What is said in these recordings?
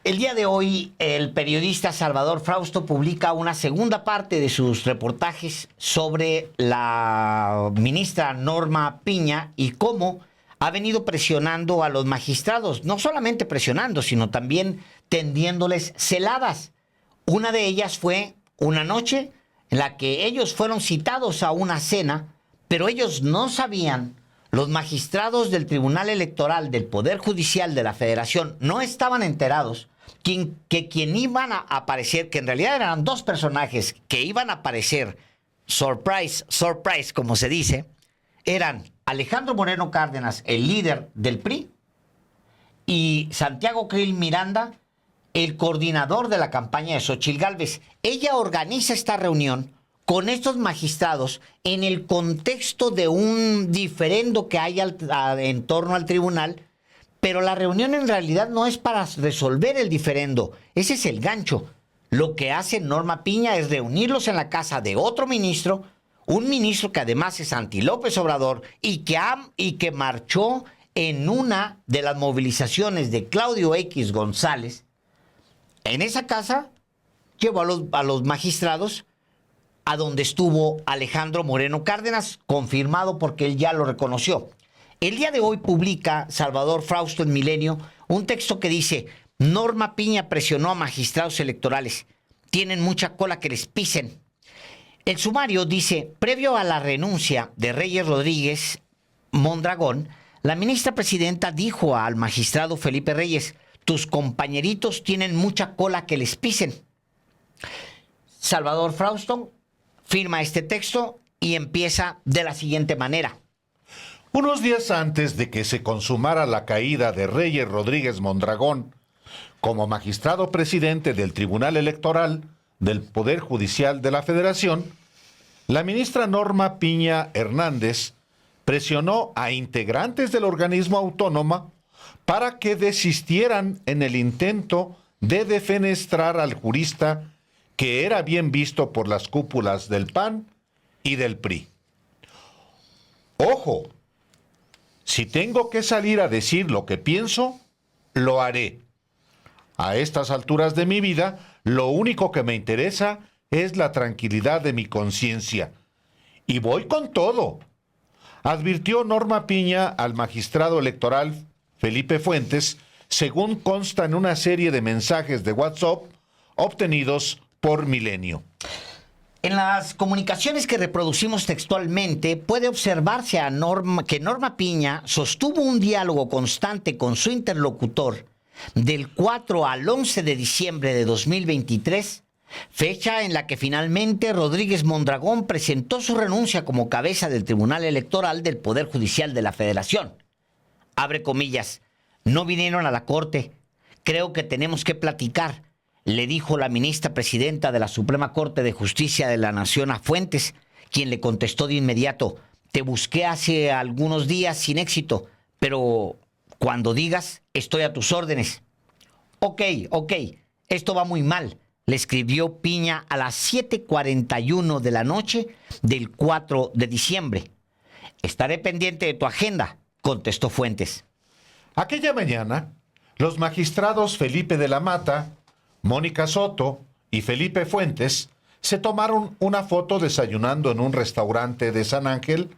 El día de hoy, el periodista Salvador Frausto publica una segunda parte de sus reportajes sobre la ministra Norma Piña y cómo ha venido presionando a los magistrados, no solamente presionando, sino también tendiéndoles celadas. Una de ellas fue una noche en la que ellos fueron citados a una cena, pero ellos no sabían, los magistrados del Tribunal Electoral del Poder Judicial de la Federación no estaban enterados que quien iban a aparecer, que en realidad eran dos personajes que iban a aparecer, surprise, surprise, como se dice, eran Alejandro Moreno Cárdenas, el líder del PRI, y Santiago Krill Miranda, el coordinador de la campaña de Xóchitl Gálvez. Ella organiza esta reunión con estos magistrados en el contexto de un diferendo que hay en torno al tribunal, pero la reunión en realidad no es para resolver el diferendo. Ese es el gancho. Lo que hace Norma Piña es reunirlos en la casa de otro ministro, un ministro que además es anti López Obrador y que marchó en una de las movilizaciones de Claudio X González. En esa casa llevó a los magistrados a donde estuvo Alejandro Moreno Cárdenas, confirmado porque él ya lo reconoció. El día de hoy publica Salvador Frausto en Milenio un texto que dice: Norma Piña presionó a magistrados electorales. Tienen mucha cola que les pisen. El sumario dice: previo a la renuncia de Reyes Rodríguez Mondragón, la ministra presidenta dijo al magistrado Felipe Reyes: tus compañeritos tienen mucha cola que les pisen. Salvador Frausto firma este texto y empieza de la siguiente manera. Unos días antes de que se consumara la caída de Reyes Rodríguez Mondragón como magistrado presidente del Tribunal Electoral del Poder Judicial de la Federación, la ministra Norma Piña Hernández presionó a integrantes del organismo autónomo para que desistieran en el intento de defenestrar al jurista que era bien visto por las cúpulas del PAN y del PRI. ¡Ojo! Si tengo que salir a decir lo que pienso, lo haré. A estas alturas de mi vida, lo único que me interesa es la tranquilidad de mi conciencia. Y voy con todo, advirtió Norma Piña al magistrado electoral Felipe Fuentes, según consta en una serie de mensajes de WhatsApp obtenidos por Milenio. En las comunicaciones que reproducimos textualmente, puede observarse que Norma Piña sostuvo un diálogo constante con su interlocutor del 4 al 11 de diciembre de 2023, fecha en la que finalmente Rodríguez Mondragón presentó su renuncia como cabeza del Tribunal Electoral del Poder Judicial de la Federación. Abre comillas: no vinieron a la corte, creo que tenemos que platicar, le dijo la ministra presidenta de la Suprema Corte de Justicia de la Nación a Fuentes, quien le contestó de inmediato: te busqué hace algunos días sin éxito, pero cuando digas, estoy a tus órdenes. Ok, esto va muy mal, le escribió Piña a las 7:41 de la noche del 4 de diciembre. Estaré pendiente de tu agenda, contestó Fuentes. Aquella mañana, los magistrados Felipe de la Mata, Mónica Soto y Felipe Fuentes se tomaron una foto desayunando en un restaurante de San Ángel,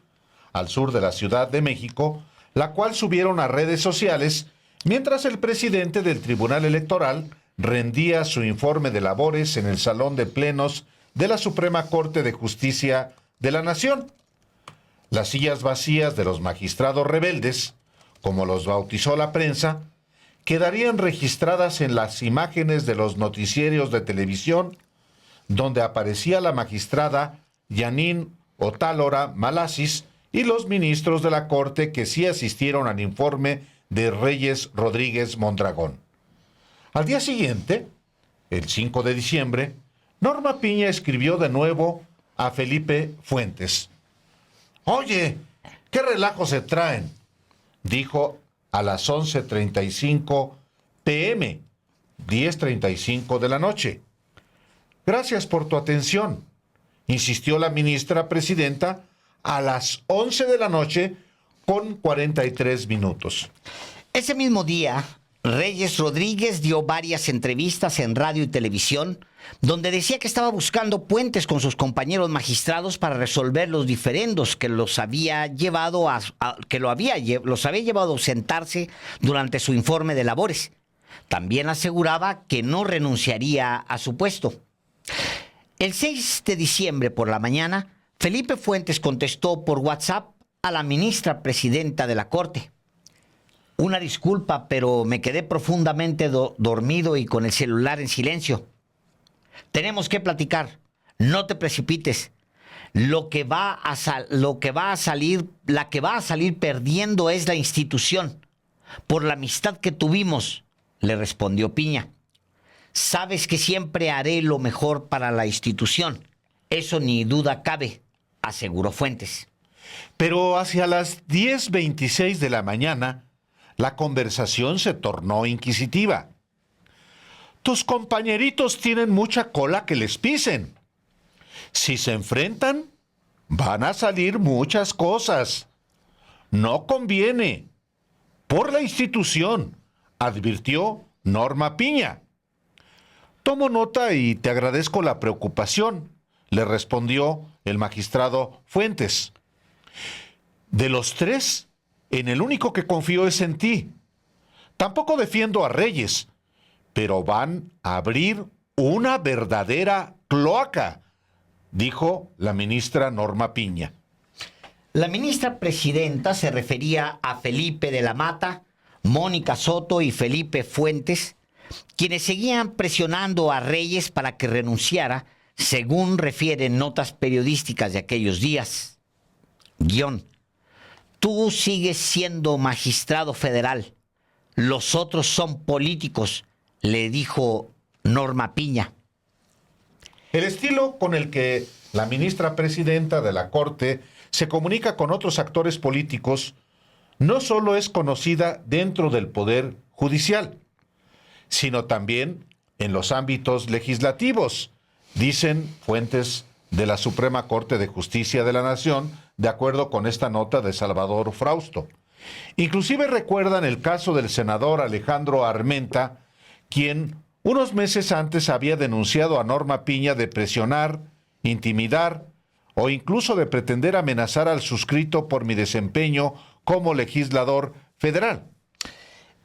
al sur de la Ciudad de México, la cual subieron a redes sociales mientras el presidente del Tribunal Electoral rendía su informe de labores en el Salón de Plenos de la Suprema Corte de Justicia de la Nación. Las sillas vacías de los magistrados rebeldes, como los bautizó la prensa, quedarían registradas en las imágenes de los noticieros de televisión, donde aparecía la magistrada Yanín Otálora Malasis y los ministros de la Corte que sí asistieron al informe de Reyes Rodríguez Mondragón. Al día siguiente, el 5 de diciembre, Norma Piña escribió de nuevo a Felipe Fuentes. «Oye, ¿qué relajo se traen?», dijo a las 11:35 p.m., 10:35 de la noche. «Gracias por tu atención», insistió la ministra presidenta a las 11 de la noche con 43 minutos. Ese mismo día, Reyes Rodríguez dio varias entrevistas en radio y televisión donde decía que estaba buscando puentes con sus compañeros magistrados para resolver los diferendos que los había llevado los había llevado a ausentarse durante su informe de labores. También aseguraba que no renunciaría a su puesto. El 6 de diciembre por la mañana, Felipe Fuentes contestó por WhatsApp a la ministra presidenta de la Corte. Una disculpa, pero me quedé profundamente dormido y con el celular en silencio. Tenemos que platicar. No te precipites. La que va a salir perdiendo es la institución. Por la amistad que tuvimos, le respondió Piña. Sabes que siempre haré lo mejor para la institución. Eso ni duda cabe, aseguró Fuentes. Pero hacia las 10:26 de la mañana, la conversación se tornó inquisitiva. Tus compañeritos tienen mucha cola que les pisen. Si se enfrentan, van a salir muchas cosas. No conviene. Por la institución, advirtió Norma Piña. Tomo nota y te agradezco la preocupación, le respondió el magistrado Fuentes. De los tres, en el único que confío es en ti. Tampoco defiendo a Reyes, pero van a abrir una verdadera cloaca, dijo la ministra Norma Piña. La ministra presidenta se refería a Felipe de la Mata, Mónica Soto y Felipe Fuentes, quienes seguían presionando a Reyes para que renunciara, según refieren notas periodísticas de aquellos días. Guión. Tú sigues siendo magistrado federal. Los otros son políticos, le dijo Norma Piña. El estilo con el que la ministra presidenta de la Corte se comunica con otros actores políticos no solo es conocida dentro del Poder Judicial, sino también en los ámbitos legislativos, dicen fuentes de la Suprema Corte de Justicia de la Nación, de acuerdo con esta nota de Salvador Frausto. Inclusive recuerdan el caso del senador Alejandro Armenta, quien unos meses antes había denunciado a Norma Piña de presionar, intimidar o incluso de pretender amenazar al suscrito por mi desempeño como legislador federal.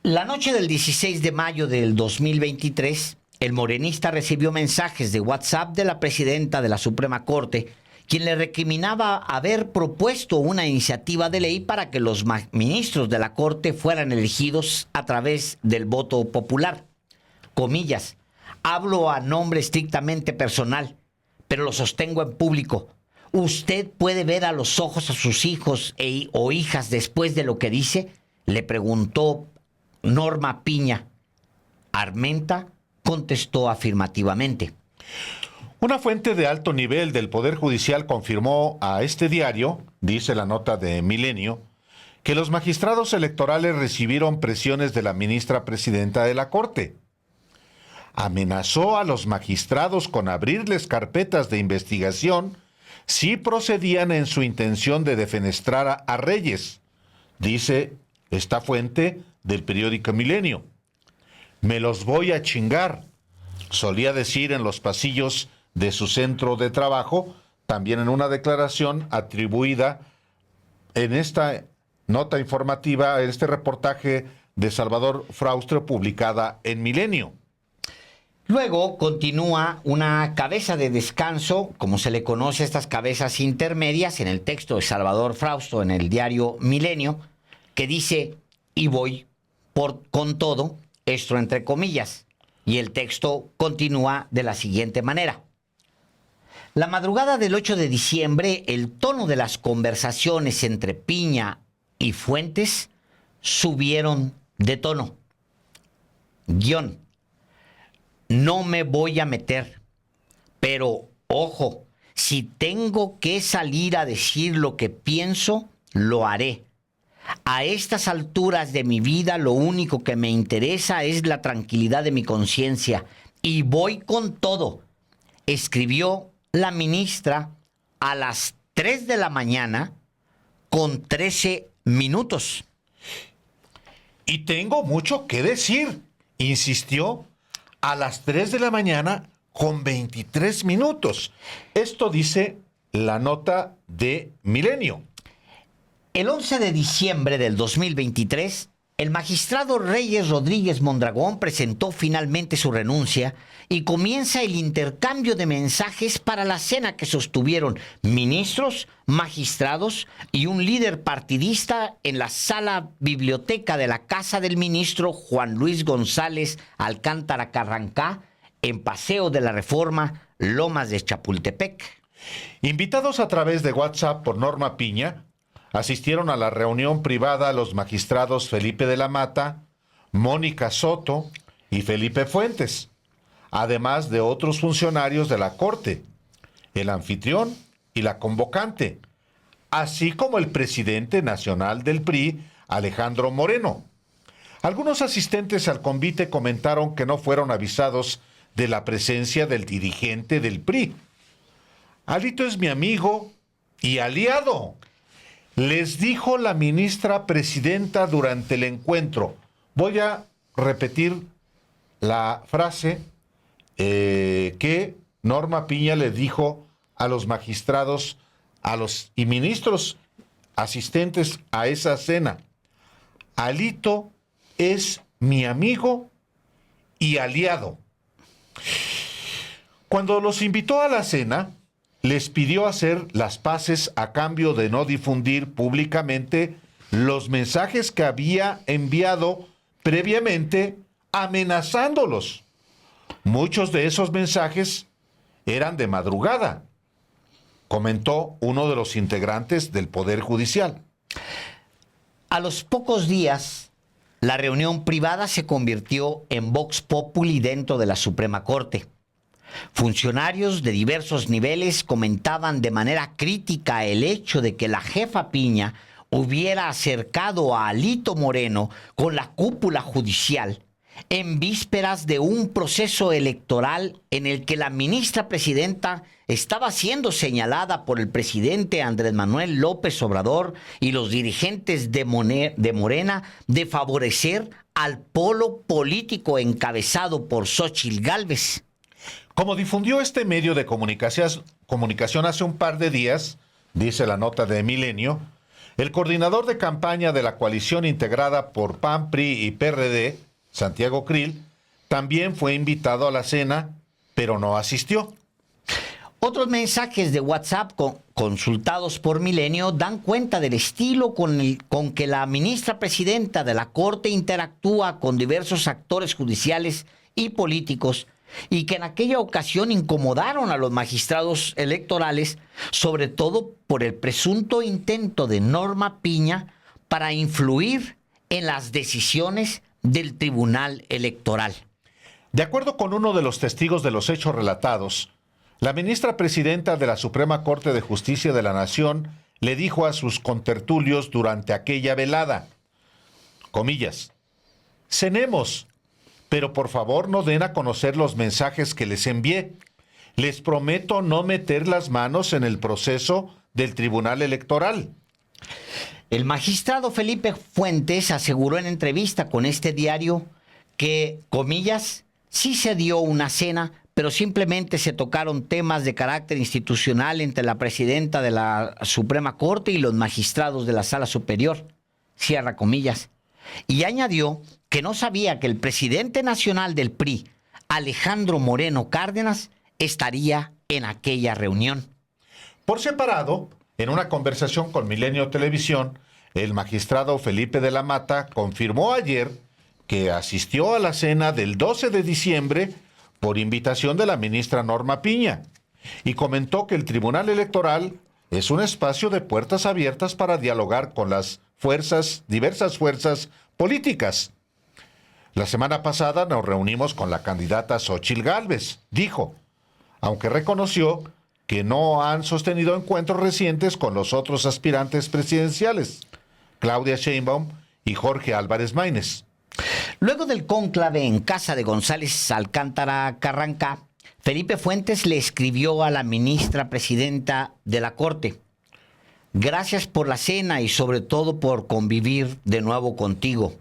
La noche del 16 de mayo del 2023, el morenista recibió mensajes de WhatsApp de la presidenta de la Suprema Corte, quien le recriminaba haber propuesto una iniciativa de ley para que los ministros de la Corte fueran elegidos a través del voto popular. Comillas, hablo a nombre estrictamente personal, pero lo sostengo en público. ¿Usted puede ver a los ojos a sus hijos o hijas después de lo que dice? Le preguntó Norma Piña. Armenta contestó afirmativamente. Una fuente de alto nivel del Poder Judicial confirmó a este diario, dice la nota de Milenio, que los magistrados electorales recibieron presiones de la ministra presidenta de la Corte. Amenazó a los magistrados con abrirles carpetas de investigación si procedían en su intención de defenestrar a Reyes, dice esta fuente del periódico Milenio. Me los voy a chingar, solía decir en los pasillos de su centro de trabajo, también en una declaración atribuida en esta nota informativa, en este reportaje de Salvador Frausto publicada en Milenio. Luego continúa una cabeza de descanso, como se le conoce a estas cabezas intermedias, en el texto de Salvador Frausto en el diario Milenio, que dice, y voy con todo, esto entre comillas, y el texto continúa de la siguiente manera. La madrugada del 8 de diciembre, el tono de las conversaciones entre Piña y Fuentes subieron de tono. Guión. No me voy a meter, pero ojo, si tengo que salir a decir lo que pienso, lo haré. A estas alturas de mi vida lo único que me interesa es la tranquilidad de mi conciencia y voy con todo, escribió la ministra a las 3 de la mañana con 13 minutos. Y tengo mucho que decir, insistió a las 3 de la mañana con 23 minutos. Esto dice la nota de Milenio. El 11 de diciembre del 2023, el magistrado Reyes Rodríguez Mondragón presentó finalmente su renuncia y comienza el intercambio de mensajes para la cena que sostuvieron ministros, magistrados y un líder partidista en la sala biblioteca de la casa del ministro Juan Luis González Alcántara Carrancá, en Paseo de la Reforma, Lomas de Chapultepec. Invitados a través de WhatsApp por Norma Piña, asistieron a la reunión privada los magistrados Felipe de la Mata, Mónica Soto y Felipe Fuentes, además de otros funcionarios de la Corte, el anfitrión y la convocante, así como el presidente nacional del PRI, Alejandro Moreno. Algunos asistentes al convite comentaron que no fueron avisados de la presencia del dirigente del PRI. Alito es mi amigo y aliado, les dijo la ministra presidenta durante el encuentro. Voy a repetir la frase que Norma Piña le dijo a los magistrados y ministros asistentes a esa cena. Alito es mi amigo y aliado. Cuando los invitó a la cena, les pidió hacer las paces a cambio de no difundir públicamente los mensajes que había enviado previamente amenazándolos. Muchos de esos mensajes eran de madrugada, comentó uno de los integrantes del Poder Judicial. A los pocos días, la reunión privada se convirtió en Vox Populi dentro de la Suprema Corte. Funcionarios de diversos niveles comentaban de manera crítica el hecho de que la jefa Piña hubiera acercado a Alito Moreno con la cúpula judicial en vísperas de un proceso electoral en el que la ministra presidenta estaba siendo señalada por el presidente Andrés Manuel López Obrador y los dirigentes de Morena de favorecer al polo político encabezado por Xóchitl Gálvez. Como difundió este medio de comunicación hace un par de días, dice la nota de Milenio, el coordinador de campaña de la coalición integrada por PAN, PRI y PRD, Santiago Krill, también fue invitado a la cena, pero no asistió. Otros mensajes de WhatsApp consultados por Milenio dan cuenta del estilo con que la ministra presidenta de la Corte interactúa con diversos actores judiciales y políticos y que en aquella ocasión incomodaron a los magistrados electorales, sobre todo por el presunto intento de Norma Piña para influir en las decisiones del Tribunal Electoral. De acuerdo con uno de los testigos de los hechos relatados, la ministra presidenta de la Suprema Corte de Justicia de la Nación le dijo a sus contertulios durante aquella velada, comillas, cenemos, pero por favor no den a conocer los mensajes que les envié. Les prometo no meter las manos en el proceso del Tribunal Electoral. El magistrado Felipe Fuentes aseguró en entrevista con este diario que, comillas, sí se dio una cena, pero simplemente se tocaron temas de carácter institucional entre la presidenta de la Suprema Corte y los magistrados de la Sala Superior, cierra comillas. Y añadió que no sabía que el presidente nacional del PRI, Alejandro Moreno Cárdenas, estaría en aquella reunión. Por separado, en una conversación con Milenio Televisión, el magistrado Felipe de la Mata confirmó ayer que asistió a la cena del 12 de diciembre por invitación de la ministra Norma Piña y comentó que el Tribunal Electoral es un espacio de puertas abiertas para dialogar con las diversas fuerzas políticas. La semana pasada nos reunimos con la candidata Xóchitl Gálvez, dijo, aunque reconoció que no han sostenido encuentros recientes con los otros aspirantes presidenciales, Claudia Sheinbaum y Jorge Álvarez Maínez. Luego del cónclave en casa de González Alcántara Carrancá, Felipe Fuentes le escribió a la ministra presidenta de la Corte: gracias por la cena y sobre todo por convivir de nuevo contigo.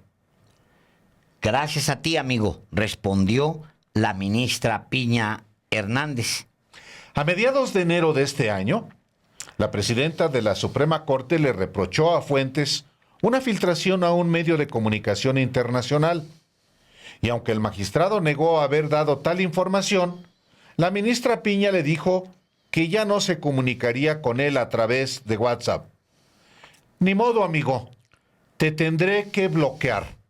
Gracias a ti, amigo, respondió la ministra Piña Hernández. A mediados de enero de este año, la presidenta de la Suprema Corte le reprochó a Fuentes una filtración a un medio de comunicación internacional. Y aunque el magistrado negó haber dado tal información, la ministra Piña le dijo que ya no se comunicaría con él a través de WhatsApp. Ni modo, amigo, te tendré que bloquear.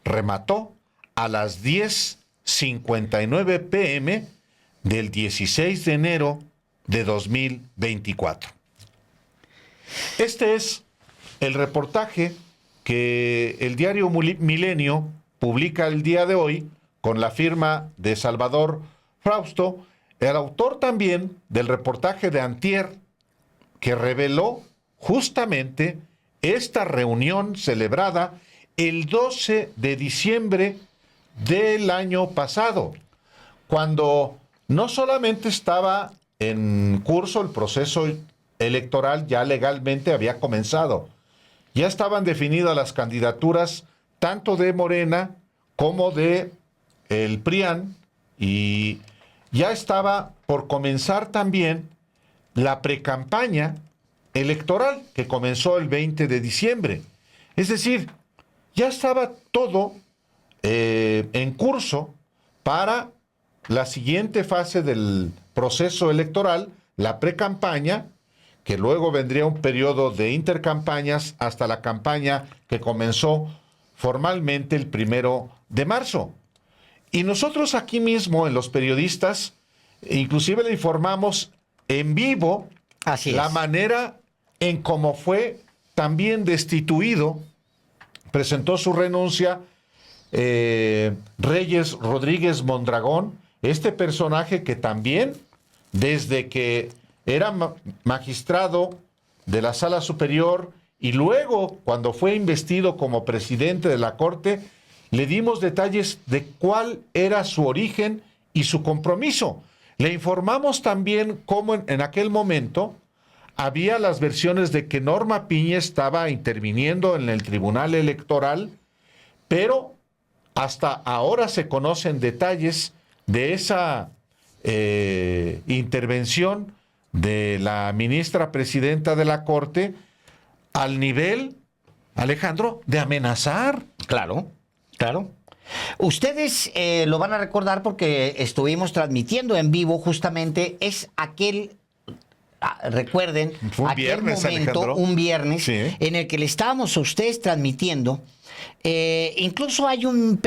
Remató a las 10:59 p.m. del 16 de enero de 2024. Este es el reportaje que el diario Milenio publica el día de hoy con la firma de Salvador Frausto, el autor también del reportaje de antier, que reveló justamente esta reunión celebrada el 12 de diciembre del año pasado, cuando no solamente estaba en curso el proceso electoral, ya legalmente había comenzado, ya estaban definidas las candidaturas tanto de Morena como de el PRIAN, y ya estaba por comenzar también la precampaña electoral que comenzó el 20 de diciembre. Es decir, ya estaba todo en curso para la siguiente fase del proceso electoral, la precampaña, que luego vendría un periodo de intercampañas hasta la campaña que comenzó formalmente el 1 de marzo. Y nosotros aquí mismo, en Los Periodistas, inclusive le informamos en vivo la manera en cómo fue también destituido, presentó su renuncia Reyes Rodríguez Mondragón, este personaje que también, desde que era magistrado de la Sala Superior y luego cuando fue investido como presidente de la Corte, le dimos detalles de cuál era su origen y su compromiso. Le informamos también cómo en aquel momento había las versiones de que Norma Piña estaba interviniendo en el Tribunal Electoral, pero hasta ahora se conocen detalles de esa intervención de la ministra presidenta de la Corte al nivel, Alejandro, de amenazar. Claro, claro. Ustedes lo van a recordar porque estuvimos transmitiendo en vivo justamente, es aquel... recuerden, fue un viernes, Alejandro. Un viernes, sí, en el que le estábamos a ustedes transmitiendo. Incluso hay un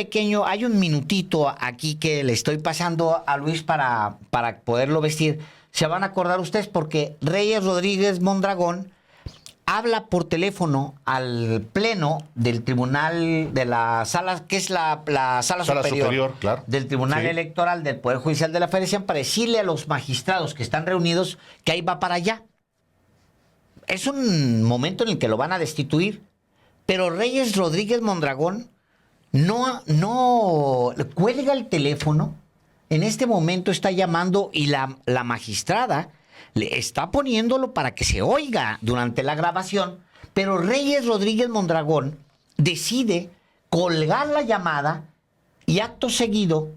minutito aquí que le estoy pasando a Luis para poderlo vestir. Se van a acordar ustedes porque Reyes Rodríguez Mondragón habla por teléfono al pleno del tribunal de la sala, que es la sala superior claro, del Tribunal Electoral del Poder Judicial de la Federación, para decirle a los magistrados que están reunidos que ahí va para allá. Es un momento en el que lo van a destituir, pero Reyes Rodríguez Mondragón no cuelga el teléfono. En este momento está llamando y la magistrada le está poniéndolo para que se oiga durante la grabación, pero Reyes Rodríguez Mondragón decide colgar la llamada y acto seguido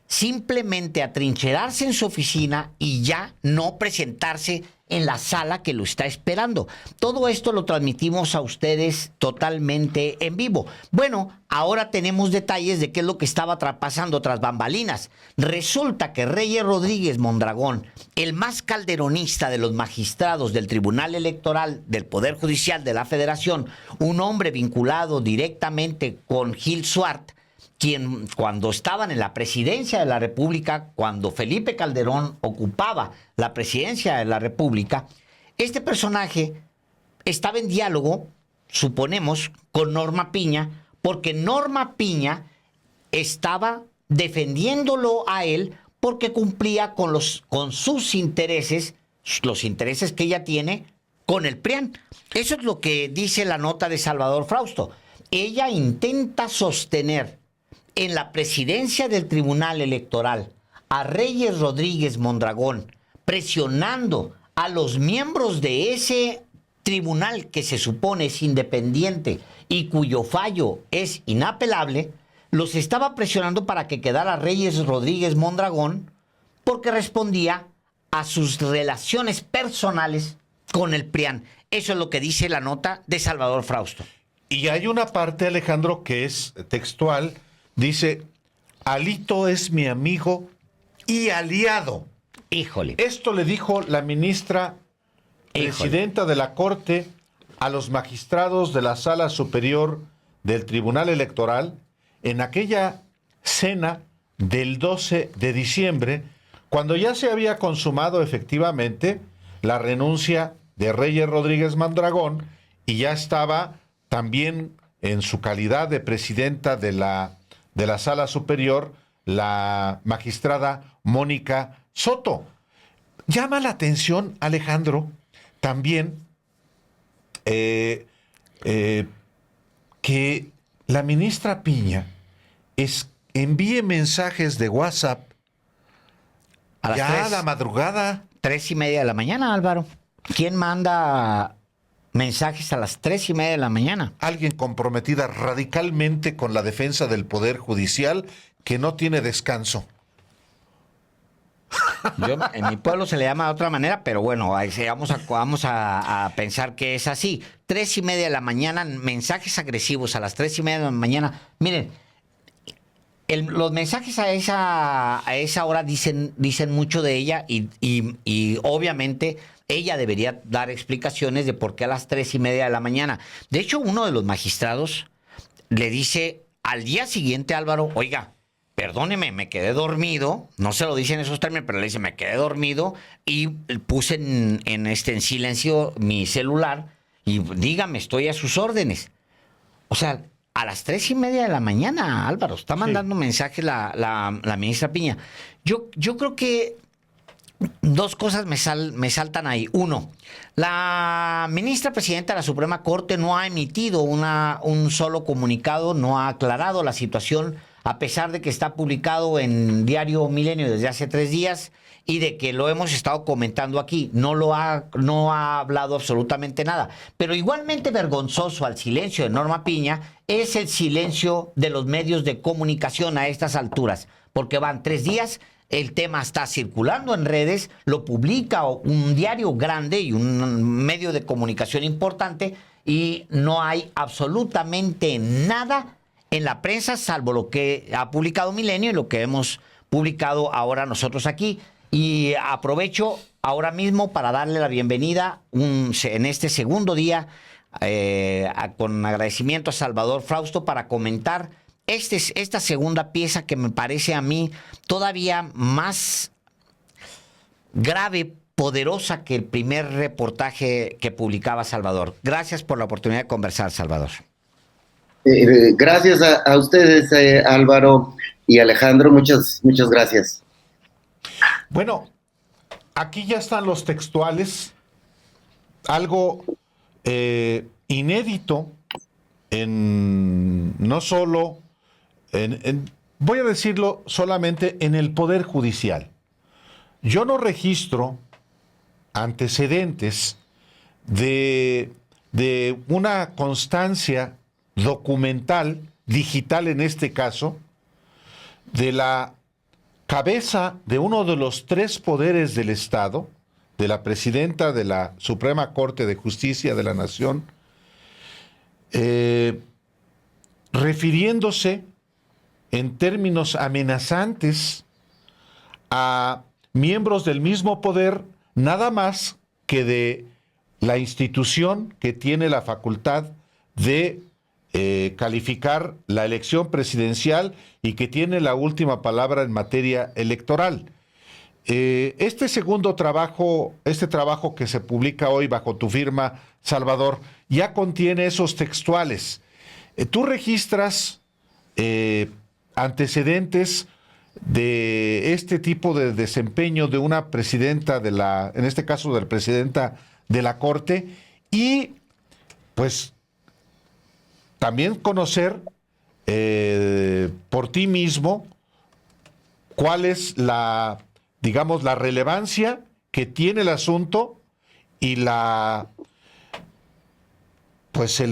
simplemente atrincherarse en su oficina y ya no presentarse en la sala que lo está esperando. Todo esto lo transmitimos a ustedes totalmente en vivo. Bueno, ahora tenemos detalles de qué es lo que estaba pasando tras bambalinas. Resulta que Reyes Rodríguez Mondragón, el más calderonista de los magistrados del Tribunal Electoral del Poder Judicial de la Federación, un hombre vinculado directamente con Gil Swart, quien cuando estaban en la presidencia de la República, cuando Felipe Calderón ocupaba la presidencia de la República, este personaje estaba en diálogo, suponemos, con Norma Piña, porque Norma Piña estaba defendiéndolo a él porque cumplía con sus intereses, los intereses que ella tiene con el PRIAN. Eso es lo que dice la nota de Salvador Frausto. Ella intenta sostener en la presidencia del Tribunal Electoral a Reyes Rodríguez Mondragón, presionando a los miembros de ese tribunal que se supone es independiente y cuyo fallo es inapelable, los estaba presionando para que quedara Reyes Rodríguez Mondragón porque respondía a sus relaciones personales con el PRIAN. Eso es lo que dice la nota de Salvador Frausto. Y hay una parte, Alejandro, que es textual. Dice, Alito es mi amigo y aliado. Híjole. Esto le dijo la ministra presidenta de la Corte a los magistrados de la Sala Superior del Tribunal Electoral en aquella cena del 12 de diciembre, cuando ya se había consumado efectivamente la renuncia de Reyes Rodríguez Mondragón y ya estaba también en su calidad de presidenta de la Sala Superior la magistrada Mónica Soto. Llama la atención, Alejandro, también que la ministra Piña envíe mensajes de WhatsApp a la madrugada. 3:30 de la mañana, Álvaro. ¿Quién manda mensajes a las 3:30 de la mañana? Alguien comprometida radicalmente con la defensa del Poder Judicial que no tiene descanso. En mi pueblo se le llama de otra manera, pero bueno, vamos a pensar que es así. 3:30 de la mañana, mensajes agresivos a las 3:30 de la mañana. Miren, los mensajes a esa hora dicen mucho de ella y obviamente ella debería dar explicaciones de por qué a las 3:30 de la mañana. De hecho, uno de los magistrados le dice al día siguiente, Álvaro, oiga, perdóneme, me quedé dormido. No se lo dice en esos términos, pero le dice, me quedé dormido y puse en silencio mi celular y dígame, estoy a sus órdenes. O sea, a las 3:30 de la mañana, Álvaro, está mandando mensajes la ministra Piña. Yo creo que dos cosas me saltan ahí. Uno, la ministra presidenta de la Suprema Corte no ha emitido un solo comunicado, no ha aclarado la situación, a pesar de que está publicado en Diario Milenio desde hace 3 días y de que lo hemos estado comentando aquí. No ha hablado absolutamente nada. Pero igualmente vergonzoso al silencio de Norma Piña es el silencio de los medios de comunicación a estas alturas, porque van 3 días, el tema está circulando en redes, lo publica un diario grande y un medio de comunicación importante y no hay absolutamente nada en la prensa, salvo lo que ha publicado Milenio y lo que hemos publicado ahora nosotros aquí. Y aprovecho ahora mismo para darle la bienvenida en este segundo día, con agradecimiento a Salvador Frausto, para comentar esta segunda pieza que me parece a mí todavía más grave, poderosa que el primer reportaje que publicaba Salvador. Gracias por la oportunidad de conversar, Salvador. Gracias a ustedes, Álvaro y Alejandro, muchas gracias. Bueno, aquí ya están los textuales, algo inédito no solo, voy a decirlo solamente en el Poder Judicial. Yo no registro antecedentes de una constancia documental, digital en este caso, de la cabeza de uno de los 3 poderes del Estado, de la presidenta de la Suprema Corte de Justicia de la Nación, refiriéndose en términos amenazantes a miembros del mismo poder, nada más que de la institución que tiene la facultad de calificar la elección presidencial y que tiene la última palabra en materia electoral. Este trabajo que se publica hoy bajo tu firma, Salvador, ya contiene esos textuales. Tú registras antecedentes de este tipo de desempeño de una presidenta en este caso de la presidenta de la Corte, y pues también conocer por ti mismo cuál es la relevancia que tiene el asunto y el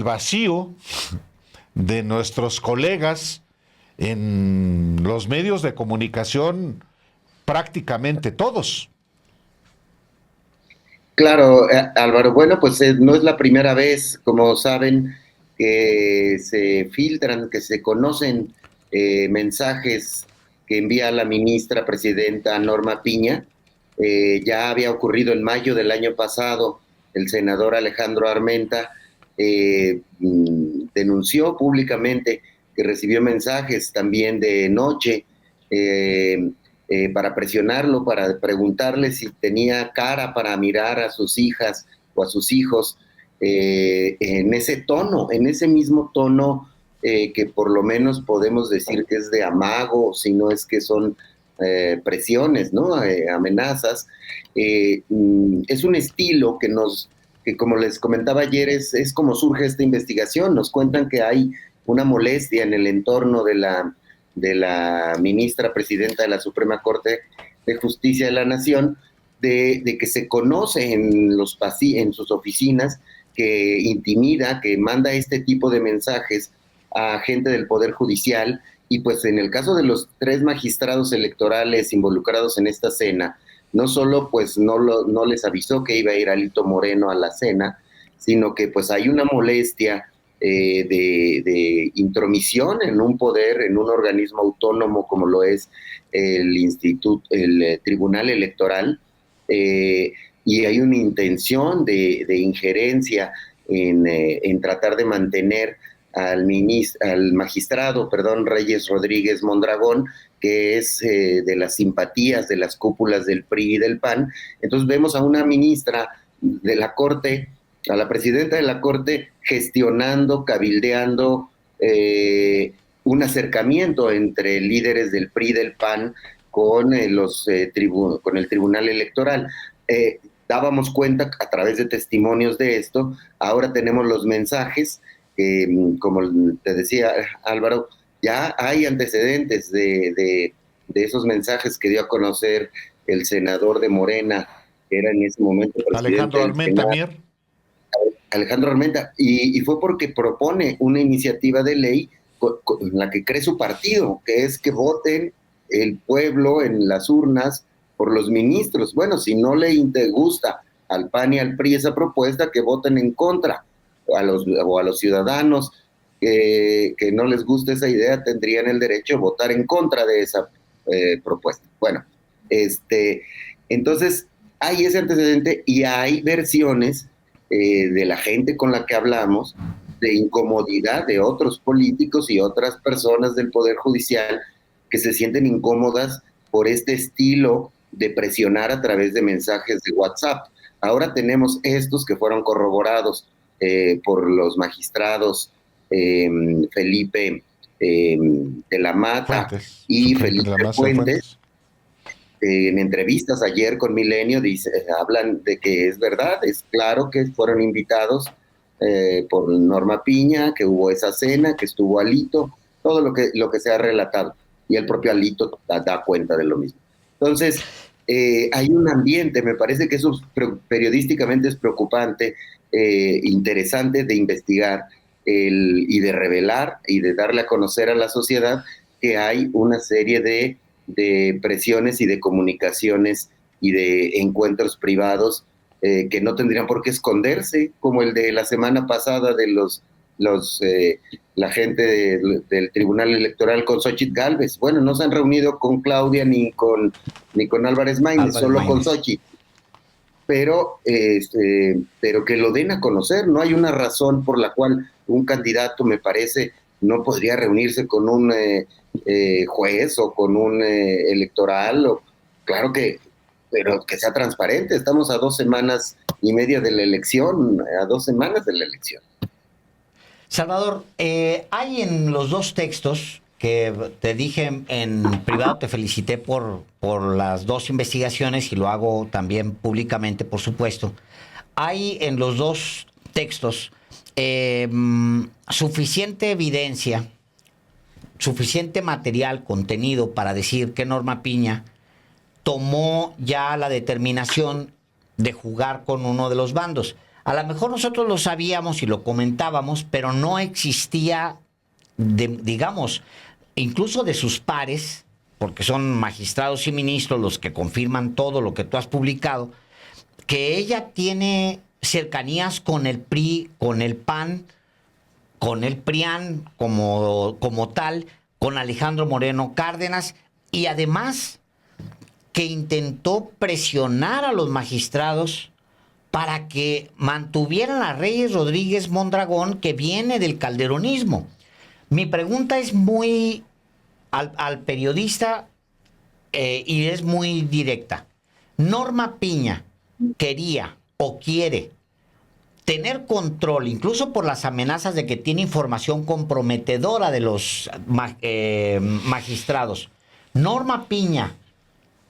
vacío de nuestros colegas en los medios de comunicación prácticamente todos. Claro, Álvaro, bueno, pues no es la primera vez, como saben, que se filtran, que se conocen mensajes que envía la ministra presidenta Norma Piña. Ya había ocurrido en mayo del año pasado. El senador Alejandro Armenta denunció públicamente que recibió mensajes también de noche para presionarlo, para preguntarle si tenía cara para mirar a sus hijas o a sus hijos en ese tono, en ese mismo tono que por lo menos podemos decir que es de amago, si no es que son presiones, ¿no? Amenazas. Es un estilo que como les comentaba ayer, es como surge esta investigación. Nos cuentan que hay una molestia en el entorno de la ministra presidenta de la Suprema Corte de Justicia de la Nación, de que se conoce en sus oficinas, que intimida, que manda este tipo de mensajes a gente del Poder Judicial. Y pues en el caso de los 3 magistrados electorales involucrados en esta cena, no solo pues no les avisó que iba a ir Alito Moreno a la cena, sino que pues hay una molestia de intromisión en un poder, en un organismo autónomo como lo es el Tribunal Electoral, y hay una intención de injerencia en tratar de mantener al magistrado, Reyes Rodríguez Mondragón, que es de las simpatías de las cúpulas del PRI y del PAN. Entonces vemos a una ministra de la Corte, a la presidenta de la Corte, gestionando, cabildeando un acercamiento entre líderes del PRI y del PAN con con el Tribunal Electoral. Dábamos cuenta a través de testimonios de esto. Ahora tenemos los mensajes. Como te decía Álvaro, ya hay antecedentes de esos mensajes que dio a conocer el senador de Morena, que era en ese momento presidente Alejandro Armenta Mier. Alejandro Armenta, y fue porque propone una iniciativa de ley en la que cree su partido, que es que voten el pueblo en las urnas por los ministros. Bueno, si no le gusta al PAN y al PRI esa propuesta, que voten en contra. O a los ciudadanos que no les guste esa idea tendrían el derecho a votar en contra de esa propuesta. Bueno, entonces hay ese antecedente y hay versiones de la gente con la que hablamos de incomodidad de otros políticos y otras personas del Poder Judicial que se sienten incómodas por este estilo de presionar a través de mensajes de WhatsApp. Ahora tenemos estos que fueron corroborados por los magistrados Felipe de la Mata Fuentes, y Felipe Fuentes. En entrevistas ayer con Milenio hablan de que es verdad, es claro que fueron invitados por Norma Piña, que hubo esa cena, que estuvo Alito, todo lo que se ha relatado, y el propio Alito da cuenta de lo mismo. Entonces, hay un ambiente, me parece que eso periodísticamente es preocupante, interesante de investigar y de revelar y de darle a conocer a la sociedad que hay una serie de presiones y de comunicaciones y de encuentros privados que no tendrían por qué esconderse, como el de la semana pasada de la gente del Tribunal Electoral con Xóchitl Gálvez. Bueno, no se han reunido con Claudia ni con Álvarez Maínez, solo con Xóchitl. Pero que lo den a conocer. No hay una razón por la cual un candidato, me parece, no podría reunirse con un juez o con un electoral. Claro que, pero que sea transparente. Estamos a 2 semanas y media de la elección, a 2 semanas de la elección. Salvador, hay en los 2 textos que te dije en privado, te felicité por las 2 investigaciones y lo hago también públicamente, por supuesto. Hay en los 2 textos suficiente evidencia, suficiente material, contenido para decir que Norma Piña tomó ya la determinación de jugar con uno de los bandos. A lo mejor nosotros lo sabíamos y lo comentábamos, pero no existía, digamos, incluso de sus pares, porque son magistrados y ministros los que confirman todo lo que tú has publicado, que ella tiene cercanías con el PRI, con el PAN, con el PRIAN como tal, con Alejandro Moreno Cárdenas, y además que intentó presionar a los magistrados para que mantuvieran a Reyes Rodríguez Mondragón, que viene del calderonismo. Mi pregunta es muy al periodista y es muy directa. Norma Piña quería o quiere tener control, incluso por las amenazas de que tiene información comprometedora de los magistrados. Norma Piña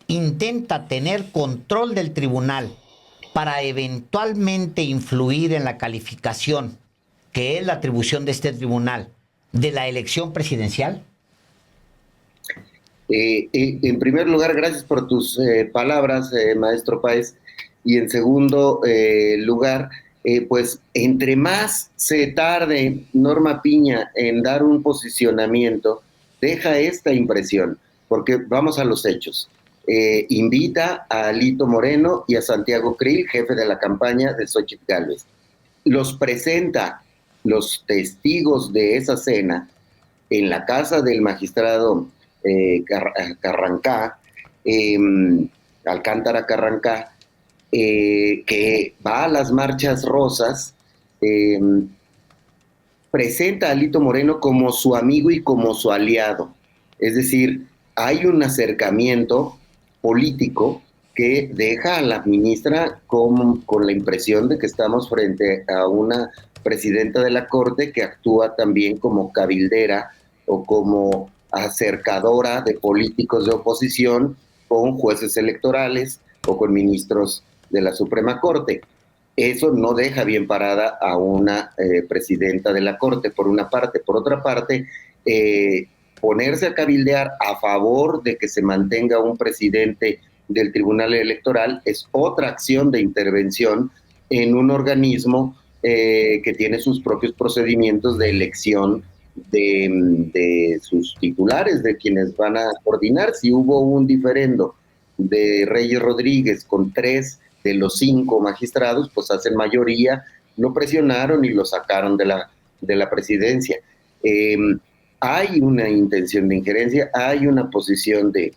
intenta tener control del tribunal para eventualmente influir en la calificación, que es la atribución de este tribunal, de la elección presidencial. En primer lugar, gracias por tus palabras, maestro Páez. Y en segundo lugar, pues entre más se tarde Norma Piña en dar un posicionamiento, deja esta impresión, porque vamos a los hechos. Invita a Alito Moreno y a Santiago Krill, jefe de la campaña de Xóchitl Gálvez. Los presenta los testigos de esa cena en la casa del magistrado Carrancá, Alcántara Carrancá, que va a las marchas rosas, presenta a Alito Moreno como su amigo y como su aliado. Es decir, hay un acercamiento político que deja a la ministra con la impresión de que estamos frente a una presidenta de la Corte que actúa también como cabildera o como acercadora de políticos de oposición con jueces electorales o con ministros de la Suprema Corte. Eso no deja bien parada a una presidenta de la Corte, por una parte. Por otra parte, ponerse a cabildear a favor de que se mantenga un presidente del Tribunal Electoral es otra acción de intervención en un organismo que tiene sus propios procedimientos de elección de sus titulares, de quienes van a coordinar. Si hubo un diferendo de Reyes Rodríguez con 3 de los 5 magistrados, pues hacen mayoría, lo presionaron y lo sacaron de la presidencia. Hay una intención de injerencia, hay una posición de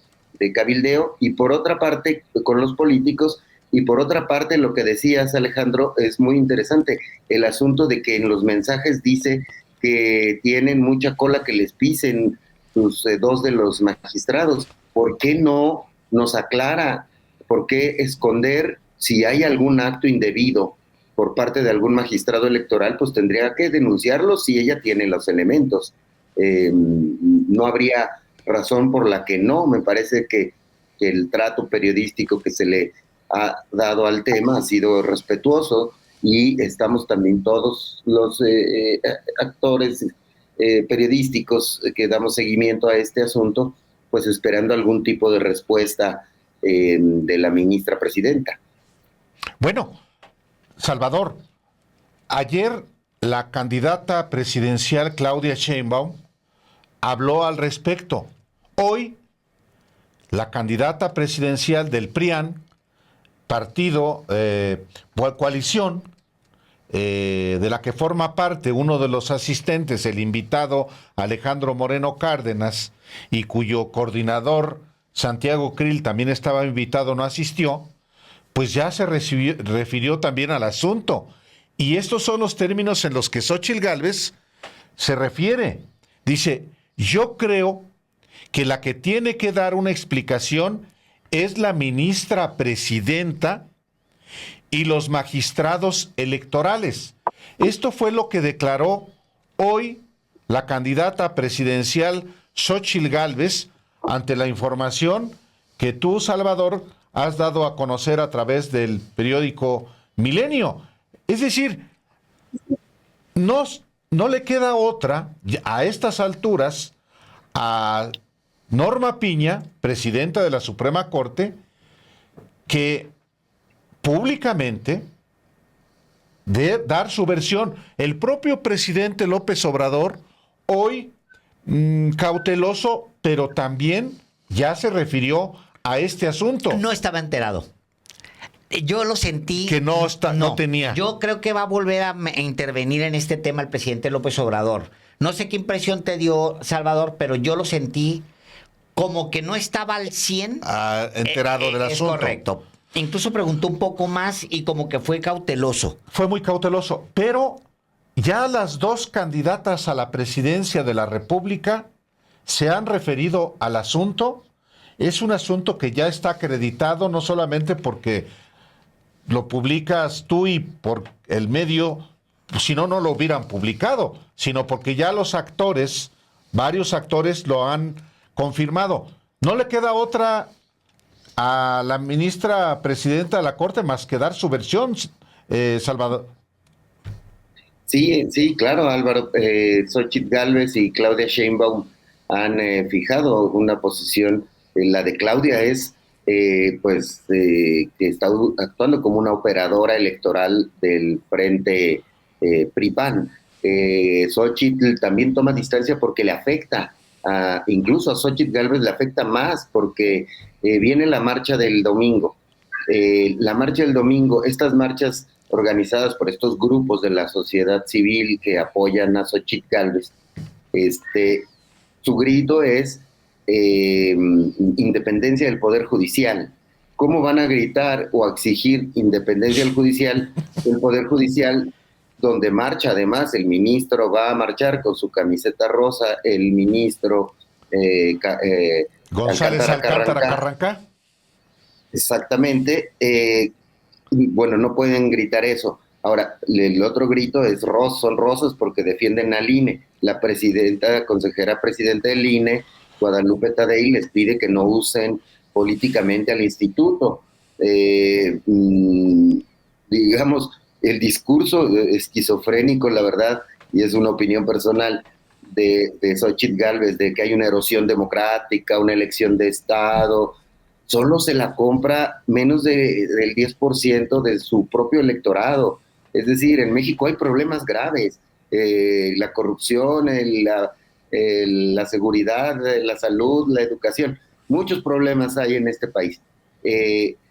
cabildeo, y por otra parte, con los políticos, y por otra parte, lo que decías, Alejandro, es muy interesante, el asunto de que en los mensajes dice que tienen mucha cola que les pisen sus 2 de los magistrados. ¿Por qué no nos aclara? ¿Por qué esconder si hay algún acto indebido por parte de algún magistrado electoral? Pues tendría que denunciarlo si ella tiene los elementos. No habría razón por la que no. Me parece que el trato periodístico que se le ha dado al tema ha sido respetuoso, y estamos también todos los actores periodísticos que damos seguimiento a este asunto, pues esperando algún tipo de respuesta de la ministra presidenta. Bueno, Salvador, ayer la candidata presidencial Claudia Sheinbaum habló al respecto. Hoy, la candidata presidencial del PRIAN, partido, coalición, de la que forma parte uno de los asistentes, el invitado Alejandro Moreno Cárdenas, y cuyo coordinador Santiago Krill también estaba invitado, no asistió, pues ya se refirió también al asunto. Y estos son los términos en los que Xóchitl Gálvez se refiere. Dice: yo creo que la que tiene que dar una explicación es la ministra presidenta y los magistrados electorales. Esto fue lo que declaró hoy la candidata presidencial Xóchitl Gálvez ante la información que tú, Salvador, has dado a conocer a través del periódico Milenio. Es decir, no le queda otra a estas alturas a Norma Piña, presidenta de la Suprema Corte, que públicamente de dar su versión. El propio presidente López Obrador hoy Cauteloso, pero también ya se refirió a este asunto. No estaba enterado. Yo lo sentí. Que no tenía. Yo creo que va a volver a intervenir en este tema el presidente López Obrador. No sé qué impresión te dio, Salvador, pero yo lo sentí como que no estaba al 100. Enterado del asunto. Es correcto. Incluso preguntó un poco más y como que fue cauteloso. Fue muy cauteloso, pero ya las dos candidatas a la presidencia de la República se han referido al asunto. Es un asunto que ya está acreditado, no solamente porque lo publicas tú y por el medio, si no, no lo hubieran publicado, sino porque ya los actores, varios actores lo han confirmado. No le queda otra a la ministra presidenta de la Corte más que dar su versión, Salvador. Sí, sí, claro, Álvaro. Xóchitl Gálvez y Claudia Sheinbaum han fijado una posición. La de Claudia es, que está actuando como una operadora electoral del frente PRI-PAN. Xóchitl también toma distancia porque le afecta, incluso a Xóchitl Gálvez le afecta más porque viene la marcha del domingo. La marcha del domingo, estas marchas organizadas por estos grupos de la sociedad civil que apoyan a Xóchitl Gálvez, su grito es independencia del Poder Judicial. ¿Cómo van a gritar o a exigir independencia del judicial? El Poder Judicial, donde marcha además, el ministro va a marchar con su camiseta rosa, el ministro González Alcántara Carrancá. Exactamente. Bueno, no pueden gritar eso. Ahora, el otro grito es son rosas porque defienden al INE. La consejera presidenta del INE, Guadalupe Tadei, les pide que no usen políticamente al instituto. Digamos, el discurso esquizofrénico, la verdad, y es una opinión personal, de Xóchitl Gálvez, de que hay una erosión democrática, una elección de Estado, solo se la compra menos del 10% de su propio electorado. Es decir, en México hay problemas graves, la corrupción, la seguridad, la salud, la educación, muchos problemas hay en este país.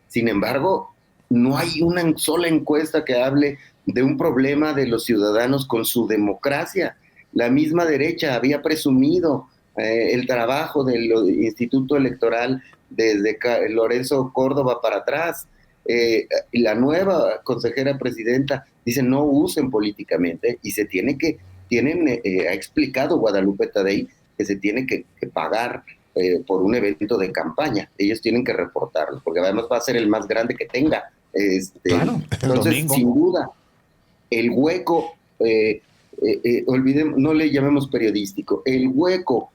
Sin embargo, no hay una sola encuesta que hable de un problema de los ciudadanos con su democracia. La misma derecha había presumido el trabajo del Instituto Electoral desde Lorenzo Córdoba para atrás. Y la nueva consejera presidenta dice no usen políticamente y ha explicado Guadalupe Tadei que se tiene que pagar por un evento de campaña. Ellos tienen que reportarlo, porque además va a ser el más grande que tenga. Claro, entonces, domingo. sin duda, el hueco, no le llamemos periodístico, el hueco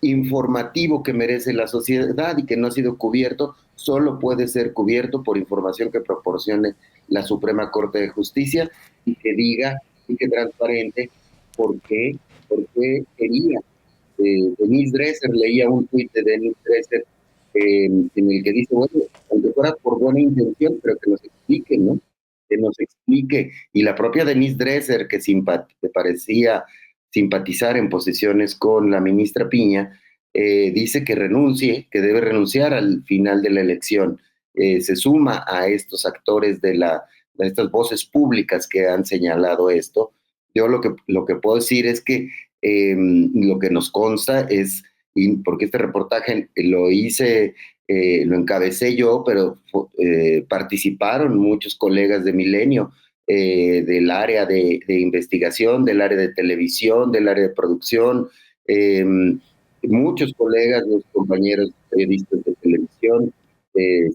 informativo que merece la sociedad y que no ha sido cubierto, solo puede ser cubierto por información que proporcione la Suprema Corte de Justicia y que diga y que transparente por qué quería. Denise Dresser, leía un tuit de Denise Dresser en el que dice, bueno, aunque fuera por buena intención, pero que nos explique, ¿no? Que nos explique. Y la propia Denise Dresser, que parecía simpatizar en posiciones con la ministra Piña, dice que debe renunciar al final de la elección. Se suma a estos actores de estas voces públicas que han señalado esto. Yo lo que puedo decir es que lo que nos consta es, porque este reportaje lo encabecé yo, pero participaron muchos colegas de Milenio, del área de investigación, del área de televisión, del área de producción, muchos colegas, los compañeros periodistas de televisión,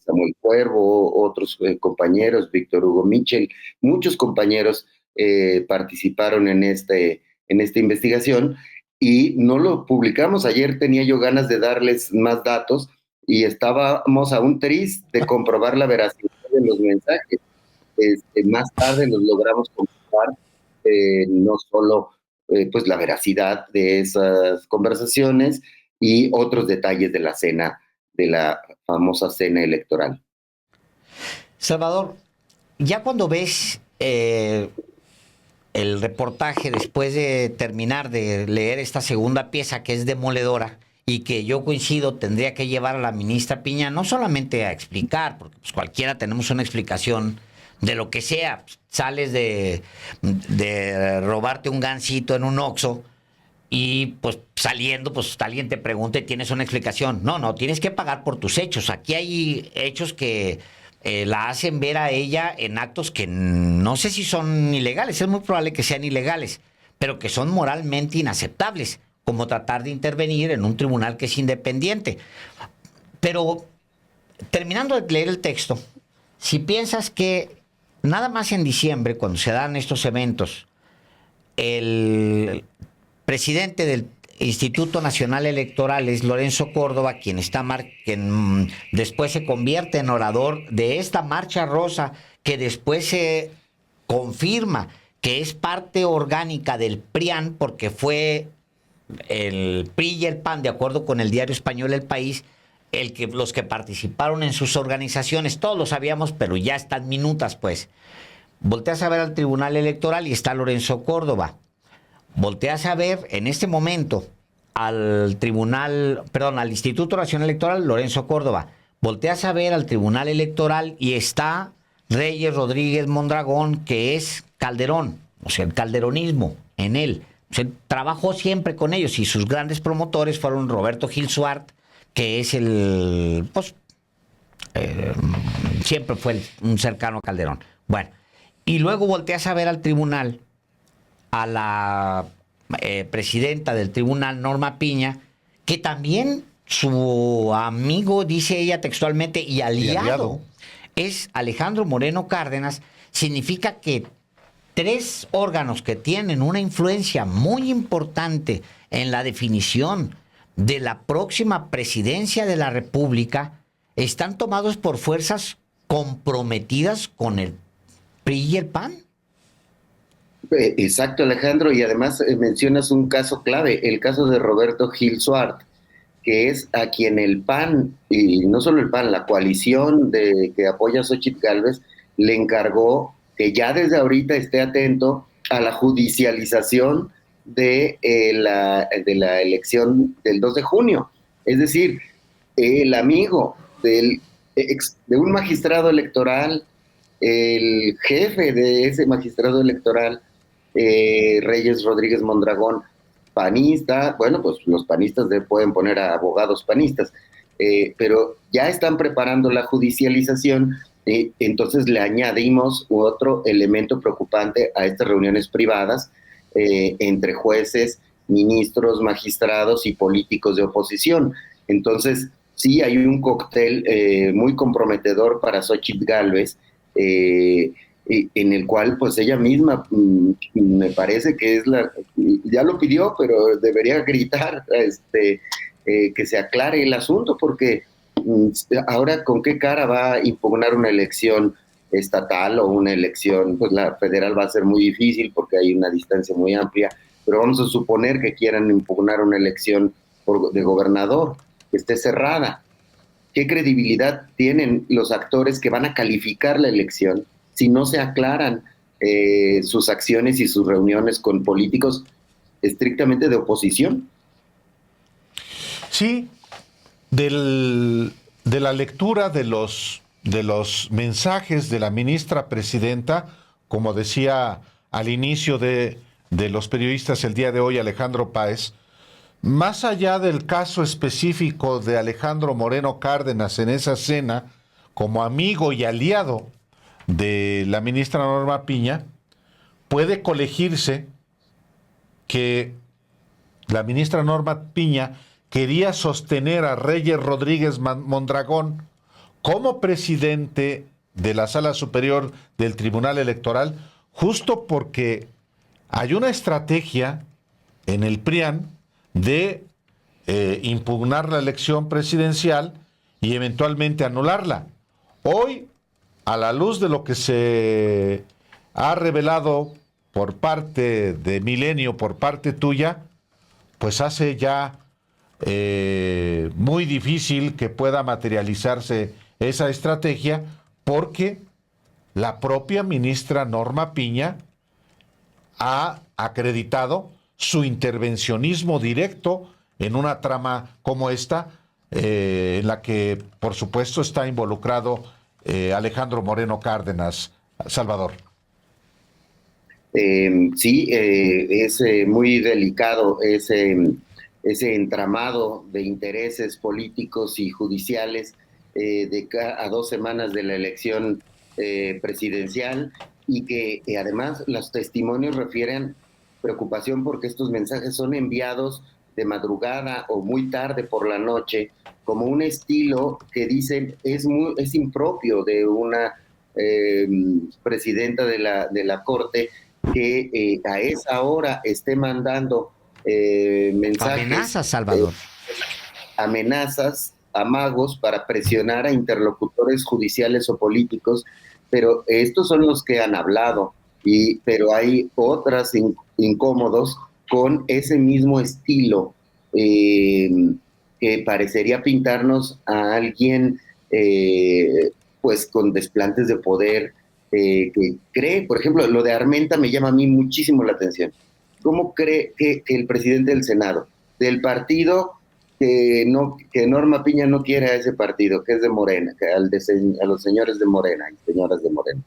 Samuel Cuervo, otros compañeros, Víctor Hugo Mitchell, muchos compañeros participaron en esta investigación y no lo publicamos. Ayer tenía yo ganas de darles más datos y estábamos a un tris de comprobar la veracidad de los mensajes. Más tarde los logramos comprobar, no solo pues la veracidad de esas conversaciones y otros detalles de la famosa cena electoral. Salvador, ya cuando ves el reportaje, después de terminar de leer esta segunda pieza que es demoledora y que yo coincido tendría que llevar a la ministra Piña no solamente a explicar, porque pues cualquiera tenemos una explicación de lo que sea, sales de robarte un gansito en un Oxxo y pues saliendo, pues alguien te pregunta y tienes una explicación. No, tienes que pagar por tus hechos. Aquí hay hechos que la hacen ver a ella en actos que no sé si son ilegales, es muy probable que sean ilegales, pero que son moralmente inaceptables, como tratar de intervenir en un tribunal que es independiente. Pero, terminando de leer el texto, si piensas que nada más en diciembre, cuando se dan estos eventos, el presidente del Instituto Nacional Electoral es Lorenzo Córdoba, quien después se convierte en orador de esta marcha rosa, que después se confirma que es parte orgánica del PRIAN, porque fue el PRI y el PAN, de acuerdo con el diario español El País, los que participaron en sus organizaciones. Todos lo sabíamos, pero ya están minutas, pues. Volteas a ver al Tribunal Electoral y está Lorenzo Córdoba. Volteas a ver en este momento al Instituto Nacional Electoral, Lorenzo Córdoba. Volteas a ver al Tribunal Electoral y está Reyes Rodríguez Mondragón, que es Calderón, o sea, el calderonismo en él. O sea, trabajó siempre con ellos y sus grandes promotores fueron Roberto Gil Suart, que es siempre fue un cercano a Calderón. Bueno, y luego volteas a ver al tribunal, a la presidenta del tribunal, Norma Piña, que también su amigo, dice ella textualmente, y aliado es Alejandro Moreno Cárdenas. Significa que 3 órganos que tienen una influencia muy importante en la definición de la próxima presidencia de la República están tomados por fuerzas comprometidas con el PRI y el PAN. Exacto, Alejandro, y además mencionas un caso clave, el caso de Roberto Gil Suart, que es a quien el PAN, y no solo el PAN, la coalición que apoya a Xóchitl Gálvez, le encargó que ya desde ahorita esté atento a la judicialización de la elección del 2 de junio. Es decir, el amigo de un magistrado electoral, el jefe de ese magistrado electoral, Reyes Rodríguez Mondragón, panista. Bueno, pues los panistas pueden poner a abogados panistas, pero ya están preparando la judicialización. Entonces le añadimos otro elemento preocupante a estas reuniones privadas entre jueces, ministros, magistrados y políticos de oposición. Entonces sí hay un cóctel muy comprometedor para Xóchitl Gálvez, en el cual pues ella misma me parece que ya lo pidió, pero debería gritar que se aclare el asunto, porque ahora con qué cara va a impugnar una elección estatal o una elección, pues la federal va a ser muy difícil porque hay una distancia muy amplia, pero vamos a suponer que quieran impugnar una elección de gobernador que esté cerrada. ¿Qué credibilidad tienen los actores que van a calificar la elección si no se aclaran sus acciones y sus reuniones con políticos estrictamente de oposición? Sí, de la lectura de los mensajes de la ministra presidenta, como decía al inicio de los periodistas el día de hoy, Alejandro Páez, más allá del caso específico de Alejandro Moreno Cárdenas en esa cena, como amigo y aliado de la ministra Norma Piña, puede colegirse que la ministra Norma Piña quería sostener a Reyes Rodríguez Mondragón como presidente de la Sala Superior del Tribunal Electoral, justo porque hay una estrategia en el PRIAN de impugnar la elección presidencial y eventualmente anularla. Hoy, a la luz de lo que se ha revelado por parte de Milenio, por parte tuya, pues hace ya muy difícil que pueda materializarse esa estrategia, porque la propia ministra Norma Piña ha acreditado su intervencionismo directo en una trama como esta, en la que, por supuesto, está involucrado Alejandro Moreno Cárdenas. Salvador. Sí, es muy delicado ese entramado de intereses políticos y judiciales a 2 semanas de la elección presidencial, y que además los testimonios refieren preocupación porque estos mensajes son enviados de madrugada o muy tarde por la noche, como un estilo que dicen es impropio de una presidenta de la Corte, que a esa hora esté mandando mensajes, Amenazas, Salvador. amenazas, amagos para presionar a interlocutores judiciales o políticos, pero estos son los que han hablado, pero hay otras incómodos con ese mismo estilo, eh, que parecería pintarnos a alguien pues con desplantes de poder, que cree, por ejemplo, lo de Armenta me llama a mí muchísimo la atención. ¿Cómo cree que el presidente del Senado, del partido que Norma Piña no quiere a ese partido, que es de Morena, a los señores de Morena y señoras de Morena,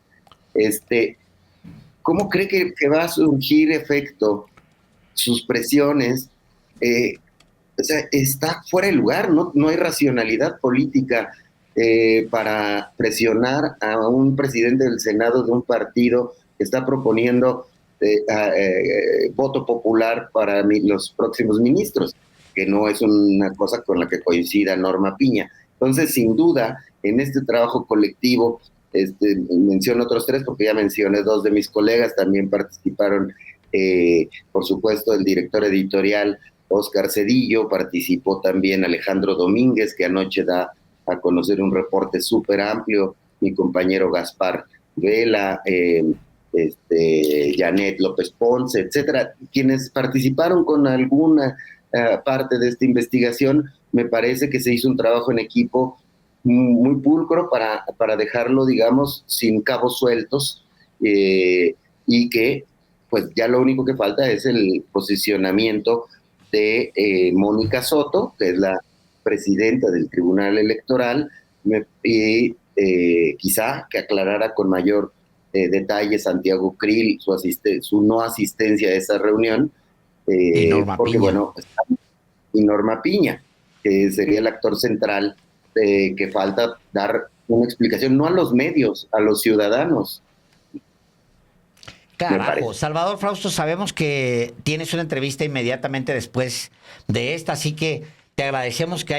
¿cómo cree que va a surgir efecto sus presiones? O sea, está fuera de lugar, no hay racionalidad política para presionar a un presidente del Senado de un partido que está proponiendo voto popular para los próximos ministros, que no es una cosa con la que coincida Norma Piña. Entonces, sin duda, en este trabajo colectivo, menciono otros tres porque ya mencioné dos de mis colegas, también participaron, por supuesto, el director editorial Oscar Cedillo, participó también Alejandro Domínguez, que anoche da a conocer un reporte súper amplio, mi compañero Gaspar Vela, Janet López Ponce, etcétera, quienes participaron con alguna parte de esta investigación. Me parece que se hizo un trabajo en equipo muy pulcro para dejarlo, digamos, sin cabos sueltos, y que pues ya lo único que falta es el posicionamiento de Mónica Soto, que es la presidenta del Tribunal Electoral, y quizá que aclarara con mayor detalle Santiago Krill su no asistencia a esa reunión, Y Norma porque Piña. bueno, y Norma Piña, que sería el actor central, que falta dar una explicación, no a los medios, a los ciudadanos. Carajo, Salvador Frausto, sabemos que tienes una entrevista inmediatamente después de esta, así que te agradecemos que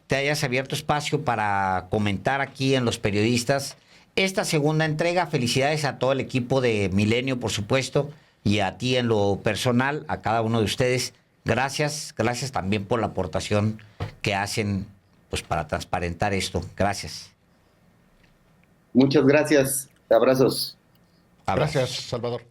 te hayas abierto espacio para comentar aquí en Los Periodistas esta segunda entrega. Felicidades a todo el equipo de Milenio, por supuesto, y a ti en lo personal, a cada uno de ustedes. Gracias también por la aportación que hacen, pues, para transparentar esto. Gracias. Muchas gracias. Abrazos. Abrazos. Gracias, Salvador.